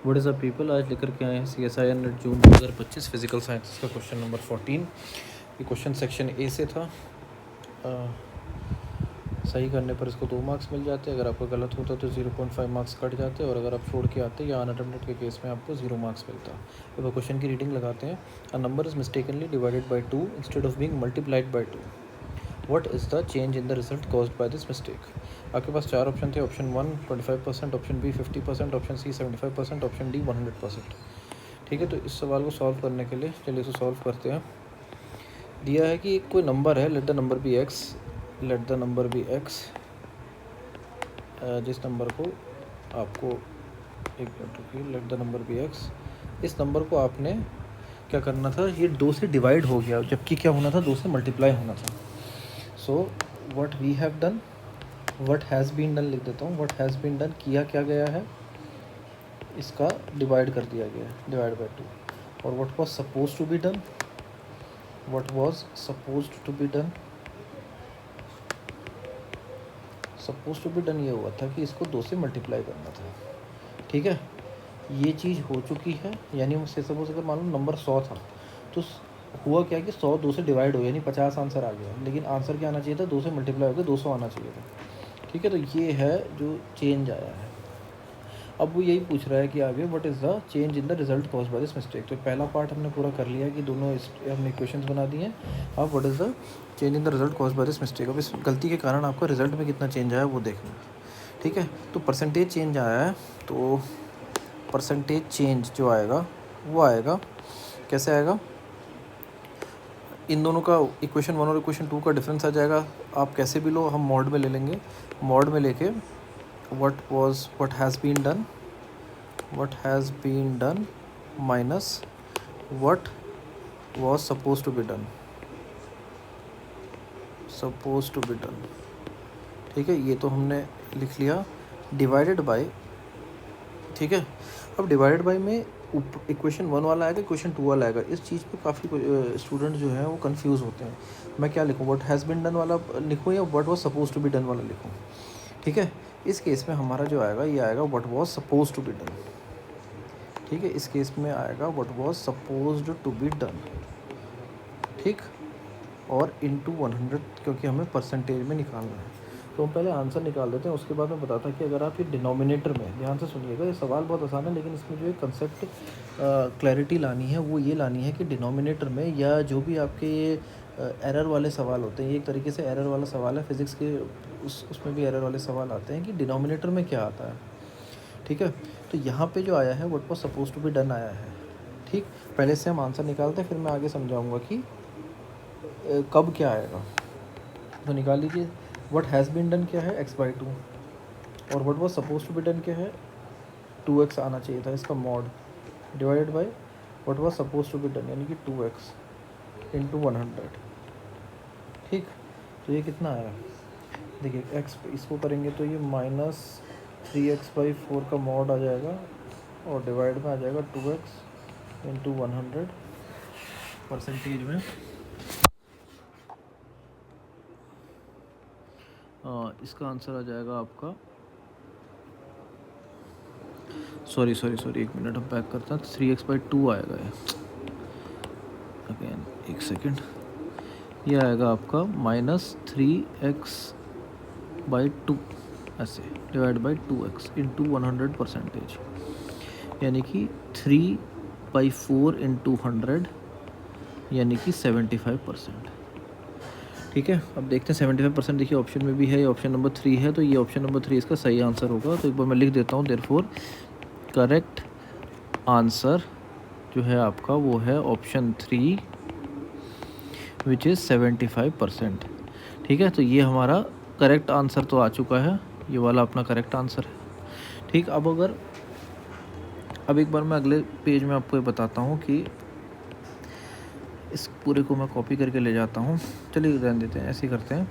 What is a people आज लेकर के आए हैं CSIR नेट जून 2025 फिजिकल साइंस का क्वेश्चन नंबर 14। ये क्वेश्चन सेक्शन ए से था। सही करने पर इसको 2 मार्क्स मिल जाते हैं, अगर आपका गलत होता तो 0.5 मार्क्स कट जाते हैं, और अगर आप छोड़ के आते या अनअटेम्प्टेड के केस में आपको 0 मार्क्स मिलता। अब क्वेश्चन की रीडिंग लगाते हैं। A number is mistakenly divided by 2 instead of being multiplied by 2। What is the change in the result caused by this mistake. आपके पास 4 ऑप्शन थे। Option 1 25%, option B 50%, option C 75%, option D 100%। ठीक है, तो इस सवाल को सॉल्व करने के लिए चलिए इसे सॉल्व करते हैं। दिया है कि कोई नंबर है, let the number be X, let the number be X, जिस नंबर को आपको एक मिनट रुकिए, let the number be X, इस नंबर को आपने क्या करना था, ये 2 से डिवाइड हो गया, जबकि क्या होना था, 2 से मल्टीप्लाई होना था। So what we have done, what has been done लिख देता हूँ। व्हाट हैज़ बीन डन, किया क्या गया है, इसका डिवाइड कर दिया गया है, डिवाइड बाई 2। और what was suppose to be done, what was suppose to be done, suppose to be done ये हुआ था कि इसको 2 से मल्टीप्लाई करना था। ठीक है, ये चीज़ हो चुकी है, यानी मुझसे सपोज अगर मान लो नंबर 100 था, तो हुआ क्या कि 100 2 से डिवाइड हो, यानी 50 आंसर आ गया, लेकिन आंसर क्या आना चाहिए था, 2 से मल्टीप्लाई होकर 200 आना चाहिए था। ठीक है, तो ये है जो चेंज आया है। अब वो यही पूछ रहा है कि आगे what is the change in the result caused by this mistake. तो पहला पार्ट हमने पूरा कर लिया कि दोनों हमने इक्वेशंस बना दिए। अब what is the change in the result caused by this mistake, अब इस गलती के कारण आपका रिजल्ट में कितना चेंज आया वो देखना। ठीक है, तो परसेंटेज चेंज आया है, तो परसेंटेज चेंज जो आएगा वो आएगा, कैसे आएगा, इन दोनों का इक्वेशन 1 और इक्वेशन 2 का डिफरेंस आ जाएगा। आप कैसे भी लो, हम मॉड में ले लेंगे, मॉड में लेके what has been done minus what was supposed to be done, ठीक है, ये तो हमने लिख लिया, डिवाइडेड बाय। ठीक है, अब डिवाइडेड बाय में इक्वेशन 1 वाला आएगा, इक्वेशन 2 वाला आएगा। इस चीज़ पे काफ़ी स्टूडेंट जो है वो कंफ्यूज होते हैं। मैं क्या लिखूँ, व्हाट हैज़ बीन डन वाला लिखूँ या what was suppose to be done वाला लिखूँ। ठीक है, इस केस में हमारा जो आएगा ये आएगा what was suppose to be done. ठीक है, इस केस में आएगा what was supposed to be done. ठीक, और इनटू 100, क्योंकि हमें परसेंटेज में निकालना है, तो हम पहले आंसर निकाल देते हैं, उसके बाद मैं बताता कि अगर आप ये डिनोमिनेटर में, ध्यान से सुनिएगा, ये सवाल बहुत आसान है, लेकिन इसमें जो है कंसेप्ट क्लैरिटी लानी है, वो ये लानी है कि डिनोमिनेटर में या जो भी आपके ये एरर वाले सवाल होते हैं, ये एक तरीके से एरर वाला सवाल है फिज़िक्स के, उसमें भी एरर वाले सवाल आते हैं कि डिनोमिनेटर में क्या आता है। ठीक है, तो यहाँ पे जो आया है what was suppose to be done आया है। ठीक, पहले से हम आंसर निकालते हैं, फिर मैं आगे समझाऊंगा कि कब क्या आएगा। तो निकाल लीजिए, व्हाट हैज़ बीन डन क्या है, x/2, और what was suppose to be done क्या है, 2x आना चाहिए था, इसका mod, divided by what was suppose to be done, यानी कि 2x इंटू 100। ठीक, तो ये कितना आया, देखिए x इसको करेंगे तो ये -3x/4 का मॉड आ जाएगा, और डिवाइड में आ जाएगा 2x इंटू 100 परसेंटेज में। इसका आंसर आ जाएगा आपका, सॉरी एक मिनट, हम पैक करते हैं, 3x/2 आएगा ये, अगेन एक सेकेंड, ये आएगा आपका -3x/2 ऐसे, divide by 2x into 100 percentage, यानी कि 3/4 इंटू 100, यानी कि 75%। ठीक है, अब देखते हैं 75%, देखिए ऑप्शन में भी है, ये ऑप्शन नंबर 3 है, तो ये ऑप्शन नंबर 3 इसका सही आंसर होगा। तो एक बार मैं लिख देता हूँ, देयरफॉर करेक्ट आंसर जो है आपका वो है ऑप्शन 3 विच इज़ 75%। ठीक है, तो ये हमारा करेक्ट आंसर तो आ चुका है, ये वाला अपना करेक्ट आंसर है। ठीक, अब एक बार मैं अगले पेज में आपको ये बताता हूँ कि इस पूरे को मैं कॉपी करके ले जाता हूँ। चलिए रहने देते हैं, ऐसे ही करते हैं।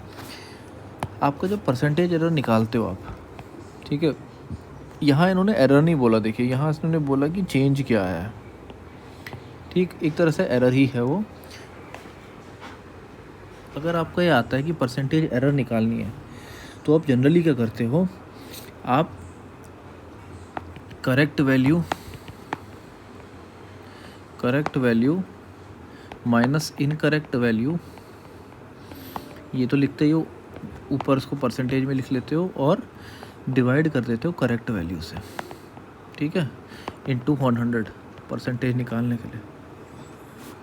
आपका जब परसेंटेज एरर निकालते हो आप, ठीक है, यहाँ इन्होंने एरर नहीं बोला, देखिए यहाँ इन्होंने बोला कि चेंज क्या है। ठीक, एक तरह से एरर ही है वो। अगर आपको ये आता है कि परसेंटेज एरर निकालनी है, तो आप जनरली क्या करते हो, आप correct value correct value minus incorrect value, ये तो लिखते ही हो, ऊपर उसको परसेंटेज में लिख लेते हो और डिवाइड कर देते हो करेक्ट वैल्यू से, ठीक है, इनटू 100 परसेंटेज निकालने के लिए।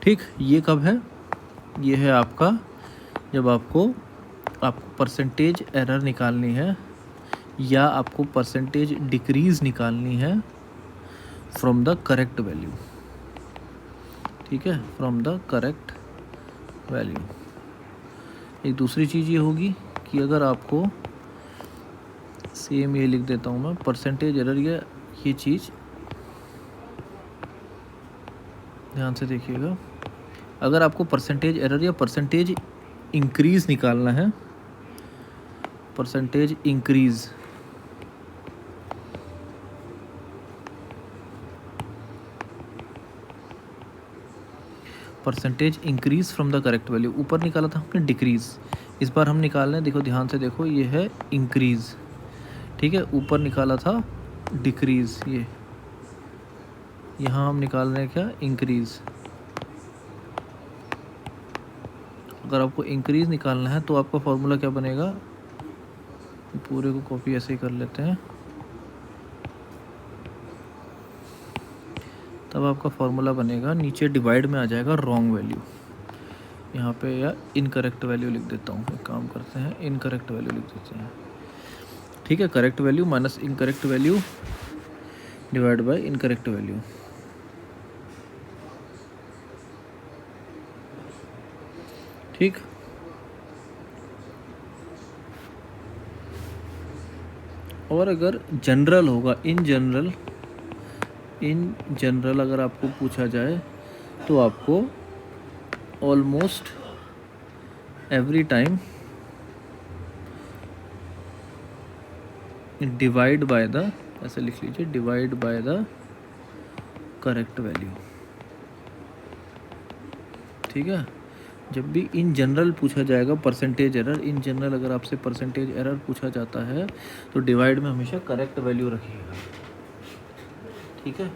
ठीक, ये कब है? ये है आपका जब आपको परसेंटेज एरर निकालनी है या आपको परसेंटेज डिक्रीज़ निकालनी है फ्रॉम द करेक्ट वैल्यू, ठीक है, फ्रॉम द करेक्ट वैल्यू। एक दूसरी चीज़ ये होगी कि अगर आपको सेम ये लिख देता हूँ मैं, परसेंटेज एरर या ये चीज़ ध्यान से देखिएगा, अगर आपको परसेंटेज एरर या परसेंटेज इंक्रीज़ निकालना है, percentage increase, percentage increase from the correct value, ऊपर निकाला था हमने डिक्रीज़, इस बार हम निकाल रहे हैं, देखो ध्यान से देखो, ये है इंक्रीज़, ठीक है, ऊपर निकाला था डिक्रीज़, ये यहाँ हम निकाल रहे हैं क्या? इंक्रीज़। अगर आपको इंक्रीज़ निकालना है तो आपका फॉर्मूला क्या बनेगा? पूरे को कॉपी ऐसे ही कर लेते हैं, तब आपका फॉर्मूला बनेगा, नीचे डिवाइड में आ जाएगा रॉन्ग वैल्यू, यहाँ पे या इनकरेक्ट वैल्यू लिख देता हूँ, एक काम करते हैं इनकरेक्ट वैल्यू लिख देते हैं, ठीक है, correct value minus incorrect value divide by incorrect value. ठीक, और अगर जनरल होगा, इन जनरल अगर आपको पूछा जाए तो आपको almost every time divide by the, ऐसे लिख लीजिए, divide by the correct value, ठीक है। जब भी इन जनरल पूछा जाएगा परसेंटेज एरर, इन जनरल अगर आपसे परसेंटेज एरर पूछा जाता है तो डिवाइड में हमेशा करेक्ट वैल्यू रखिएगा, ठीक है।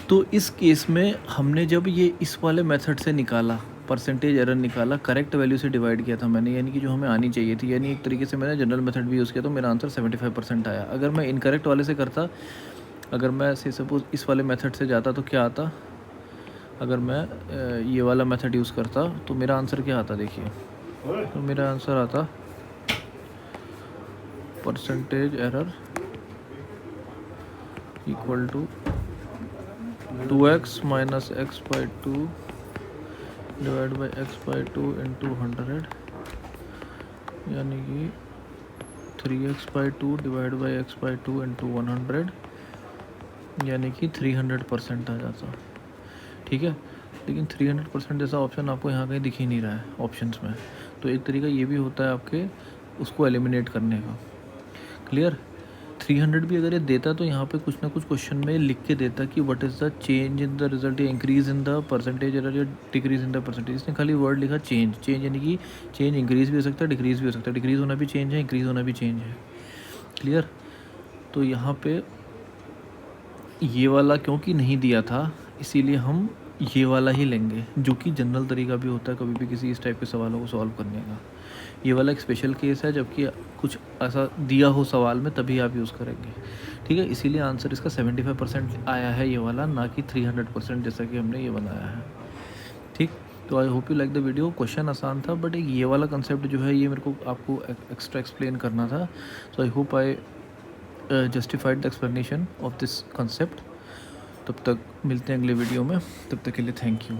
तो इस केस में हमने जब ये इस वाले मेथड से निकाला, परसेंटेज एरर निकाला, करेक्ट वैल्यू से डिवाइड किया था मैंने, यानी कि जो हमें आनी चाहिए थी, यानी एक तरीके से मैंने जनरल मेथड भी यूज़ किया तो मेरा आंसर 75% आया। अगर मैं इनकरेक्ट वाले से करता, अगर मैं से सपोज इस वाले मेथड से जाता तो क्या आता, अगर मैं ये वाला मेथड यूज़ करता तो मेरा आंसर क्या आता, देखिए, तो मेरा आंसर आता percentage error equal to 2x minus x by 2 divide by x by 2 into 100, यानी कि 3x by 2 divide by x by 2 into 100, यानी कि 300% आ जाता, ठीक है। लेकिन 300% जैसा ऑप्शन आपको यहाँ कहीं दिख ही नहीं रहा है ऑप्शंस में, तो एक तरीका ये भी होता है आपके उसको एलिमिनेट करने का, क्लियर। 300 भी अगर ये देता तो यहाँ पे कुछ ना कुछ क्वेश्चन में लिख के देता कि what is the change in the result, या increase in the percentage error या डिक्रीज़ इन द परसेंटेज। इसने खाली वर्ड लिखा चेंज, चेंज यानी कि चेंज इंक्रीज़ भी हो सकता है, डिक्रीज़ भी हो सकता है, डिक्रीज़ होना भी चेंज है, इंक्रीज़ होना भी चेंज है, क्लियर। तो यहाँ पे ये वाला क्योंकि नहीं दिया था इसीलिए हम ये वाला ही लेंगे, जो कि जनरल तरीका भी होता है कभी भी किसी इस टाइप के सवालों को सॉल्व करने का। ये वाला एक स्पेशल केस है, जबकि कुछ ऐसा दिया हो सवाल में तभी आप यूज़ करेंगे, ठीक है। इसीलिए आंसर इसका 75% आया है ये वाला, ना कि 300% जैसा कि हमने ये बनाया है, ठीक। तो I hope you like the video. Question आसान था बट एक ये वाला कंसेप्ट जो है ये मेरे को आपको एक्स्ट्रा एक्सप्लेन करना था, so I hope I justified the explanation of this concept. तब तक मिलते हैं अगले वीडियो में, तब तक के लिए थैंक यू।